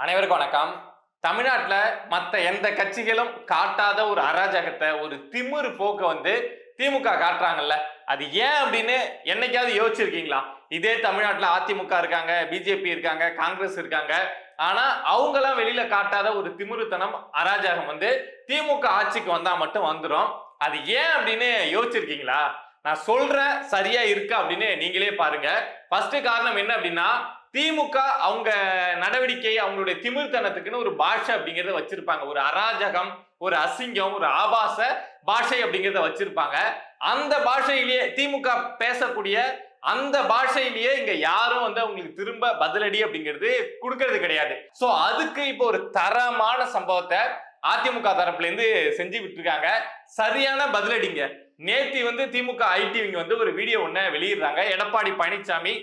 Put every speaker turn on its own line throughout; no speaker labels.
அனைவருக்கும் வணக்கம். தமிழ்நாட்டில் மற்ற எந்த கட்சிகளும் காட்டாத ஒரு அராஜகத்தை, ஒரு திமிரு போக்க திமுக காட்டுறாங்கல்ல, அது ஏன் அப்படின்னு என்னைக்காவது யோசிச்சிருக்கீங்களா? இதே தமிழ்நாட்டில் அதிமுக இருக்காங்க, பிஜேபி இருக்காங்க, காங்கிரஸ் இருக்காங்க. ஆனா அவங்கெல்லாம் வெளியில காட்டாத ஒரு திமிருத்தனம், அராஜகம் திமுக ஆட்சிக்கு வந்தா மட்டும் வந்துடும். அது ஏன் அப்படின்னு யோசிச்சிருக்கீங்களா? நான் சொல்றேன், சரியா இருக்கா அப்படின்னு நீங்களே பாருங்க. ஃபர்ஸ்ட் காரணம் என்ன அப்படின்னா, திமுக அவங்க நடவடிக்கை, அவங்களுடைய திமிர்த்தனத்துக்குன்னு ஒரு பாஷை அப்படிங்கறத வச்சிருப்பாங்க. ஒரு அராஜகம், ஒரு அசிங்கம், ஒரு ஆபாச பாஷை அப்படிங்கறத வச்சிருப்பாங்க. அந்த பாஷையிலேயே திமுக பேசக்கூடிய அந்த பாஷையிலேயே இங்க யாரும் அவங்களுக்கு திரும்ப பதிலடி அப்படிங்கிறது கொடுக்கறது கிடையாது. சோ அதுக்கு இப்போ ஒரு தரமான சம்பவத்தை அதிமுக தரப்புல இருந்து செஞ்சு விட்டுருக்காங்க. சரியான பதிலடிங்க. நேத்தி திமுக ஐடி ஒரு வீடியோ ஒண்ணு வெளியிடுறாங்க. எடப்பாடி பழனிசாமி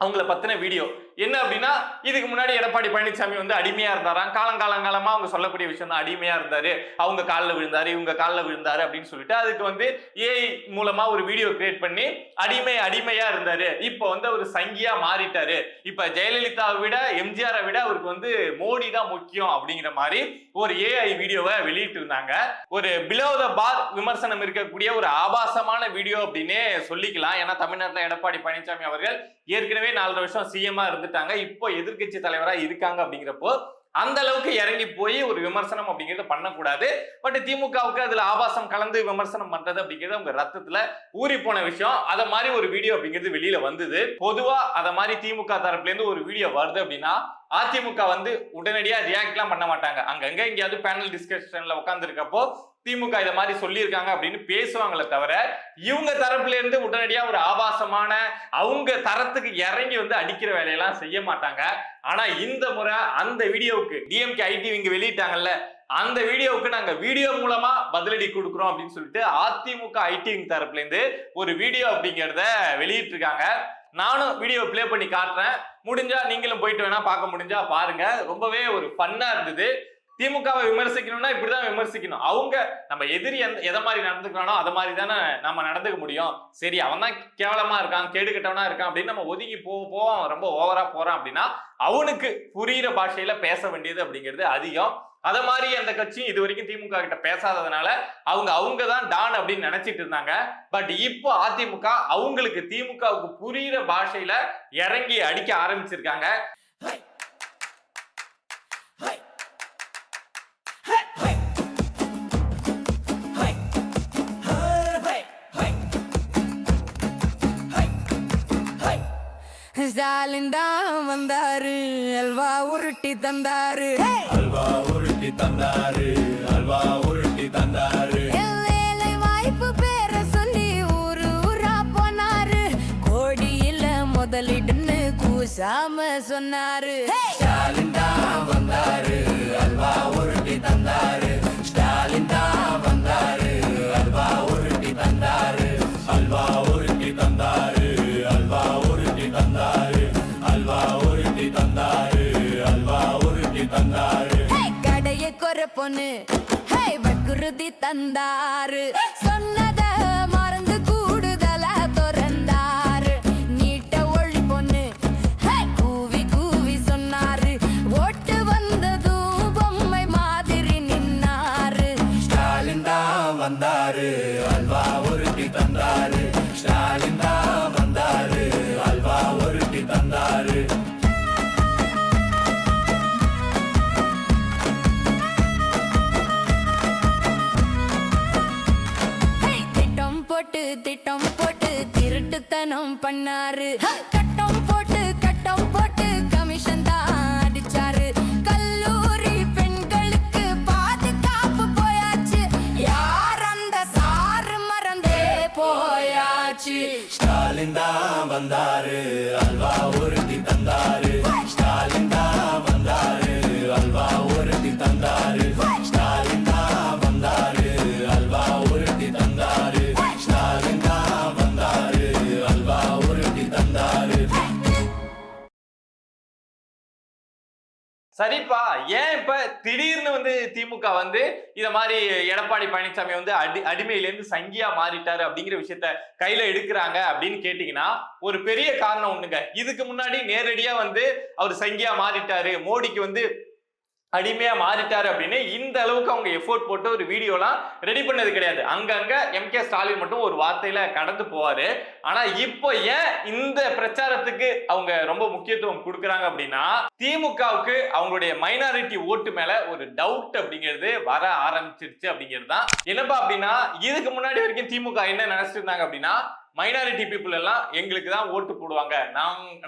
அவங்கள பத்தின வீடியோ என்ன அப்படின்னா, இதுக்கு முன்னாடி எடப்பாடி பழனிசாமி அடிமையா இருந்தாராம். காலங்காலமா அவங்க சொல்லக்கூடிய விஷயம் தான், அடிமையா இருந்தாரு, அவங்க காலில் விழுந்தாரு, இவங்க காலில் விழுந்தாரு அப்படின்னு சொல்லிட்டு அதுக்கு ஏஐ மூலமா ஒரு வீடியோ கிரியேட் பண்ணி அடிமையா இருந்தாரு, இப்போ அவர் சங்கியா மாறிட்டாரு, இப்ப ஜெயலலிதாவை விட எம்ஜிஆரை விட அவருக்கு மோடி தான் முக்கியம் அப்படிங்கிற மாதிரி ஒரு ஏஐ வீடியோவை வெளியிட்டு இருந்தாங்க. ஒரு பிலோ த பார் விமர்சனம் இருக்கக்கூடிய ஒரு ஆபாசமான வீடியோ அப்படின்னு சொல்லிக்கலாம். ஏன்னா தமிழ்நாட்டில் எடப்பாடி பழனிசாமி அவர்கள் ஏற்கனவே 4 வருஷம் சிஎம்மா இருந்துட்டாங்க, இப்போ எதிர்கட்சி தலைவரா இருக்காங்க. அப்படிங்கிறப்போ அந்த அளவுக்கு இறங்கி போய் ஒரு விமர்சனம் அப்படிங்கிறத பண்ணக்கூடாது. பட் திமுகவுக்கு அதுல ஆபாசம் கலந்து விமர்சனம் பண்றது அப்படிங்கிறது அவங்க ரத்தத்துல ஊறி போன விஷயம். அத மாதிரி ஒரு வீடியோ அப்படிங்கிறது வெளியில வந்தது. பொதுவா அத மாதிரி திமுக தரப்புல இருந்து ஒரு வீடியோ வருது அப்படின்னா அதிமுக உடனடியா ரியாக்ட்லாம் பண்ண மாட்டாங்க. அங்கங்க எங்கேயாவது பேனல் டிஸ்கஷன்ல உட்கார்ந்து இருக்கப்போ திமுக இதை மாதிரி சொல்லியிருக்காங்க அப்படின்னு பேசுவாங்களே தவிர, இவங்க தரப்புல இருந்து உடனடியா ஒரு ஆபாசமான அவங்க தரத்துக்கு இறங்கி அடிக்கிற வேலையெல்லாம் செய்ய மாட்டாங்க. ஆனா இந்த முறை அந்த வீடியோவுக்கு டிஎம்கே ஐடி வெளியிட்டாங்கல்ல, அந்த வீடியோவுக்கு நாங்க வீடியோ மூலமா பதிலடி கொடுக்குறோம் அப்படின்னு சொல்லிட்டு அதிமுக ஐடி தரப்புல இருந்து ஒரு வீடியோ அப்படிங்கிறத வெளியிட்டு இருக்காங்க. நானும் வீடியோ பிளே பண்ணி காட்டுறேன். முடிஞ்சா நீங்களும் போயிட்டு வேணா பார்க்க முடிஞ்சா பாருங்க. ரொம்பவே ஒரு ஃபன்னா இருந்தது. திமுகவை விமர்சிக்கணும்னா இப்படிதான் விமர்சிக்கணும். அவங்க நம்ம எதிரி எதை மாதிரி நடந்துக்கிறானோ அதை மாதிரி தானே நம்ம நடந்துக்க முடியும். சரி, அவன் தான் கேவலமா இருக்கான், கேடுகட்டவனா இருக்கான் அப்படின்னு நம்ம ஒதுங்கி போவோம். ரொம்ப ஓவரா போறான் அப்படின்னா அவனுக்கு புரியுற பாஷையில பேச வேண்டியது அப்படிங்கிறது அதிகம். அத மாதிரி அந்த கட்சியும் இது வரைக்கும் திமுக கிட்ட பேசாததுனால அவங்க தான் டான் அப்படின்னு நினைச்சிட்டு இருந்தாங்க. பட் இப்போ அதிமுக அவங்களுக்கு திமுகவுக்கு புரியுற பாஷையில இறங்கி அடிக்க ஆரம்பிச்சிருக்காங்க.
ஸ்டாலின் தான் வந்தாரு, அல்வா உருட்டி தந்தாரு,
அல்வா உருட்டி தந்தாரு, அல்வா உருட்டி தந்தாரு.
வேலை வாய்ப்பு பேர சொல்லி ஊரு ஊரா போனாரு, கோடியில முதலிடுன்னு கூசாம சொன்னாரு.
ஸ்டாலின் தான் வந்தாரு, அல்வா உருட்டி தந்தாரு, ஸ்டாலின் தான் வந்தாரு, அல்வா உருட்டி தந்தாரு, அல்வா உருட்டி தந்தாரு, அல்வா உருட்டி தந்தாரு, அல்வா உருட்டி தந்தாரு, அல்வா உருட்டி தந்தாரு.
கடைய குறை பொண்ணு வக்குறுதி தந்தாரு, சொன்னத மறந்து கூடுதலா திறந்தாரு. நீட்ட ஒளி பொண்ணு கூவி கூவி சொன்னாரு, ஓட்டு வந்ததும் பொம்மை மாதிரி நின்னாரு.
ஸ்டாலின் தான் வந்தாரு, அல்வா உருட்டி தந்தாரு, ஸ்டாலின் தான் வந்தாரு, அல்வா உருட்டி தந்தாரு.
திட்டம் போட்டு திருட்டுத்தனம் பண்ணாரு, கட்டம் போட்டு கமிஷன் தான் அடிச்சாரு. கல்லூரி பெண்களுக்கு பாதுகாப்பு போயாச்சு, யார் அந்த சாரு மறந்தே போயாச்சு.
ஸ்டாலின் தான் வந்தாரு, அல்வா உருட்டி தந்தாரு, ஸ்டாலின் தான் வந்தாரு, அல்வா உருட்டி தந்தாரு, ஸ்டாலின் தான் வந்தாரு, அல்வா உருட்டி தந்தாரு, ஸ்டாலின் தான் வந்தாரு, அல்வா உருட்டி தந்தாரு.
சரிப்பா, ஏன் இப்ப திடீர்னு வந்து திமுக வந்து இத மாதிரி எடப்பாடி பழனிசாமி வந்து அடிமையில இருந்து சங்கியா மாறிட்டாரு அப்படிங்கிற விஷயத்த கையில எடுக்கிறாங்க அப்படின்னு கேட்டீங்கன்னா, ஒரு பெரிய காரணம் ஒண்ணுங்க. இதுக்கு முன்னாடி நேரடியா வந்து அவர் சங்கியா மாறிட்டாரு, மோடிக்கு வந்து அடிமையா மாறிட்டாரு அப்படின்னு இந்த அளவுக்கு அவங்க எஃபோர்ட் போட்டு ஒரு வீடியோலாம் ரெடி பண்ணது கிடையாது. அங்கங்க எம்.கே. ஸ்டாலின் மட்டும் ஒரு வார்த்தையில கடந்து போவாரு. ஆனா இப்போ ஏன் இந்த பிரச்சாரத்துக்கு அவங்க ரொம்ப முக்கியத்துவம் கொடுக்கறாங்க அப்படின்னா, திமுகவுக்கு அவங்களுடைய மைனாரிட்டி ஓட்டு மேல ஒரு டவுட் அப்படிங்கிறது வர ஆரம்பிச்சிருச்சு அப்படிங்கிறது தான். என்னப்பா அப்படின்னா, இதுக்கு முன்னாடி வரைக்கும் திமுக என்ன நினைச்சிட்டு இருந்தாங்க அப்படின்னா, மைனாரிட்டி பீப்புள் எல்லாம் எங்களுக்கு தான் ஓட்டு போடுவாங்க,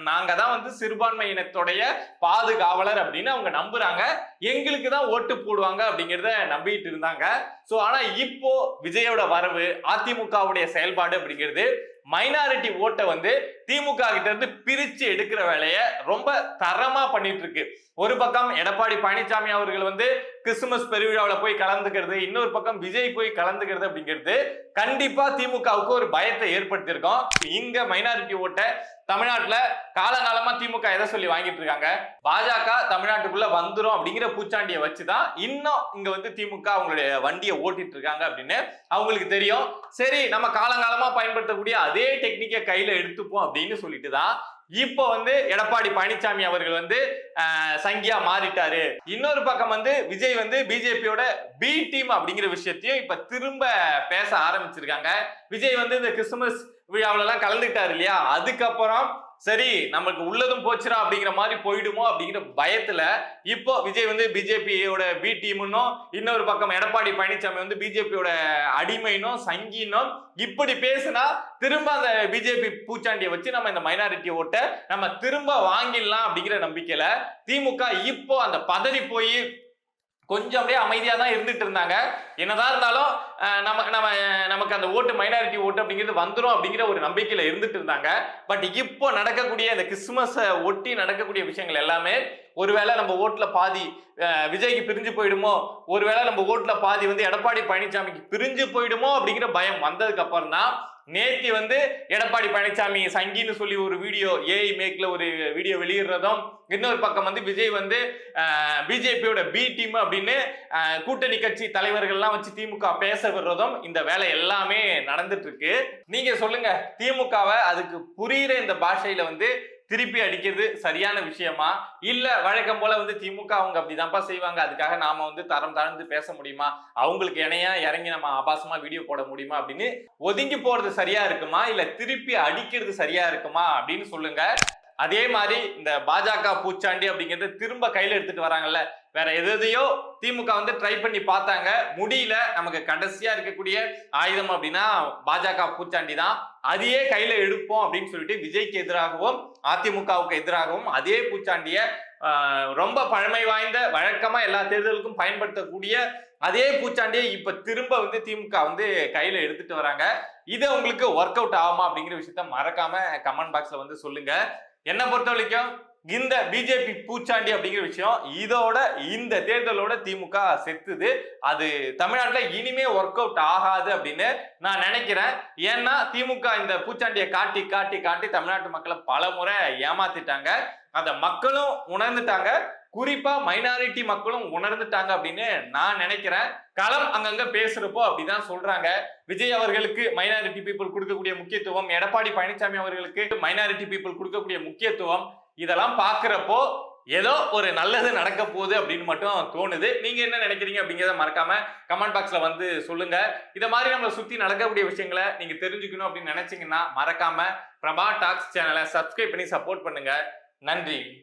நாங்க தான் வந்து சிறுபான்மை இனத்துடைய பாதுகாவலர் அப்படின்னு அவங்க நம்புறாங்க, எங்களுக்கு தான் ஓட்டு போடுவாங்க அப்படிங்கிறத நம்பிட்டு இருந்தாங்க. சோ ஆனா இப்போ விஜயோட வரவு, அதிமுகவுடைய செயல்பாடு அப்படிங்கிறது மைனாரிட்டி ஓட்டை வந்து திமுக கிட்ட இருந்து பிரிச்சு எடுக்கிற வேலையை ரொம்ப தரமா பண்ணிட்டு இருக்கு. ஒரு பக்கம் எடப்பாடி பழனிசாமி அவர்கள் வந்து கிறிஸ்துமஸ் பெருவிழாவில் போய் கலந்துக்கிறது, இன்னொரு பக்கம் விஜய் போய் கலந்துக்கிறது அப்படிங்கிறது கண்டிப்பா திமுகவுக்கு ஒரு பயத்தை ஏற்படுத்தியிருக்கோம். இங்க மைனாரிட்டி ஓட்டை தமிழ்நாட்டுல காலகாலமா திமுக எதை சொல்லி வாங்கிட்டு இருக்காங்க, பாஜக தமிழ்நாட்டுக்குள்ள வந்துரும் அப்படிங்கிற பூச்சாண்டியை வச்சுதான் இன்னும் இங்க வந்து திமுக அவங்களுடைய வண்டியை ஓட்டிட்டு இருக்காங்க அப்படின்னு அவங்களுக்கு தெரியும். சரி, நம்ம காலகாலமா பயன்படுத்தக்கூடிய அதே டெக்னிக்கை கையில எடுத்துப்போம் அப்படின்னு சொல்லிட்டு தான் இப்போ வந்து எடப்பாடி பழனிசாமி அவர்கள் வந்து சங்கியா மாறிட்டாரு. இன்னொரு பக்கம் வந்து விஜய் வந்து பிஜேபியோட பி டீம் அப்படிங்கிற விஷயத்தையும் இப்ப திரும்ப பேச ஆரம்பிச்சிருக்காங்க. விஜய் வந்து இந்த கிறிஸ்துமஸ் விழாவில எல்லாம் கலந்துக்கிட்டாரு இல்லையா, அதுக்கப்புறம் சரி நமக்கு உள்ளதும் போச்சுரா அப்படிங்கிற மாதிரி போயிடுமோ அப்படிங்கிற பயத்துல இப்போ விஜய் வந்து பிஜேபியோட பி டீம்னும், இன்னொரு பக்கம் எடப்பாடி பழனிசாமி வந்து பிஜேபியோட அடிமைனும் சங்கினும் இப்படி பேசினா திரும்ப அந்த பிஜேபி பூச்சாண்டியை வச்சு நம்ம இந்த மைனாரிட்டி ஓட்டை நம்ம திரும்ப வாங்கிடலாம் அப்படிங்கிற நம்பிக்கையில திமுக இப்போ அந்த பதறி போய் கொஞ்சம் அப்படியே அமைதியா தான் இருந்துட்டு இருந்தாங்க. என்னதான் இருந்தாலும் நமக்கு அந்த ஓட்டு மைனாரிட்டி ஓட்டு அப்படிங்கிறது வந்துடும் அப்படிங்கிற ஒரு நம்பிக்கையில இருந்துட்டு இருந்தாங்க. பட் இப்போ நடக்கக்கூடிய இந்த கிறிஸ்துமஸ் ஒட்டி நடக்கக்கூடிய விஷயங்கள் எல்லாமே ஒருவேளை நம்ம ஓட்டுல பாதி விஜய்க்கு பிரிஞ்சு போயிடுமோ, ஒருவேளை நம்ம ஓட்டுல பாதி வந்து எடப்பாடி பழனிசாமிக்கு பிரிஞ்சு போயிடுமோ அப்படிங்கிற பயம் வந்ததுக்கு அப்புறம் தான் நேத்தி வந்து எடப்பாடி பழனிசாமி சங்கின்னு சொல்லி ஒரு வீடியோ ஏஐ மேக்ல ஒரு வீடியோ வெளியிடுறதும், இன்னொரு பக்கம் வந்து விஜய் வந்து பிஜேபியோட பி டீம் அப்படின்னு கூட்டணி கட்சி தலைவர்கள்லாம் வச்சு திமுக பேச விடுறதும் இந்த வேலை எல்லாமே நடந்துட்டு இருக்கு. நீங்க சொல்லுங்க, திமுகவை அதுக்கு புரியுற இந்த பாஷையில வந்து திருப்பி அடிக்கிறது சரியான விஷயமா, இல்ல வழக்கம் போல வந்து திமுக அவங்க அப்படிதான்ப்பா செய்வாங்க, அதுக்காக நாம வந்து தரம் தாழ்ந்து பேச முடியுமா, அவங்களுக்கு இணையா இறங்கி நம்ம ஆபாசமா வீடியோ போட முடியுமா அப்படின்னு ஒதுங்கி போறது சரியா இருக்குமா, இல்ல திருப்பி அடிக்கிறது சரியா இருக்குமா அப்படின்னு சொல்லுங்க. அதே மாதிரி இந்த பாஜக பூச்சாண்டி அப்படிங்கறது திரும்ப கையில எடுத்துட்டு வராங்கல்ல, வேற எதையோ திமுக வந்து ட்ரை பண்ணி பார்த்தாங்க, முடியல, நமக்கு கடைசியா இருக்கக்கூடிய ஆயுதம் அப்படின்னா பாஜக பூச்சாண்டி தான், அதையே கையில எடுப்போம் அப்படின்னு சொல்லிட்டு விஜய்க்கு எதிராகவும் அதிமுகவுக்கு எதிராகவும் அதே பூச்சாண்டிய ரொம்ப பழமை வாய்ந்த வழக்கமா எல்லா தேர்தலுக்கும் பயன்படுத்தக்கூடிய அதே பூச்சாண்டியை இப்ப திரும்ப வந்து திமுக வந்து கையில எடுத்துட்டு வராங்க. இது உங்களுக்கு ஒர்க் அவுட் ஆகுமா அப்படிங்கிற விஷயத்த மறக்காம கமெண்ட் பாக்ஸ்ல வந்து சொல்லுங்க. என்ன பொறுத்த வரைக்கும் இந்த பிஜேபி பூச்சாண்டி அப்படிங்கிற விஷயம் இதோட இந்த தேர்தலோட திமுக செத்துது. அது தமிழ்நாட்டுல இனிமே ஒர்க் அவுட் ஆகாது அப்படின்னு நான் நினைக்கிறேன். ஏன்னா திமுக இந்த பூச்சாண்டியை காட்டி காட்டி காட்டி தமிழ்நாட்டு மக்களை பல முறை ஏமாத்திட்டாங்க. அந்த மக்களும் உணர்ந்துட்டாங்க, குறிப்பா மைனாரிட்டி மக்களும் உணர்ந்துட்டாங்க அப்படின்னு நான் நினைக்கிறேன். களம் அங்கங்க பேசுறப்போ அப்படிதான் சொல்றாங்க. விஜய் அவர்களுக்கு மைனாரிட்டி பீப்புள் கொடுக்கக்கூடிய முக்கியத்துவம், எடப்பாடி பழனிசாமி அவர்களுக்கு மைனாரிட்டி பீப்புள் கொடுக்கக்கூடிய முக்கியத்துவம், இதெல்லாம் பாக்குறப்போ ஏதோ ஒரு நல்லது நடக்க போகுது அப்படின்னு மட்டும் தோணுது. நீங்க என்ன நினைக்கிறீங்க அப்படிங்கிறத மறக்காம கமெண்ட் பாக்ஸ்ல வந்து சொல்லுங்க. இத மாதிரி நம்மளை சுத்தி நடக்கக்கூடிய விஷயங்களை நீங்க தெரிஞ்சுக்கணும் அப்படின்னு நினைச்சீங்கன்னா மறக்காம பிரபா டாக்ஸ் சேனலை சப்ஸ்கிரைப் பண்ணி சப்போர்ட் பண்ணுங்க. நன்றி.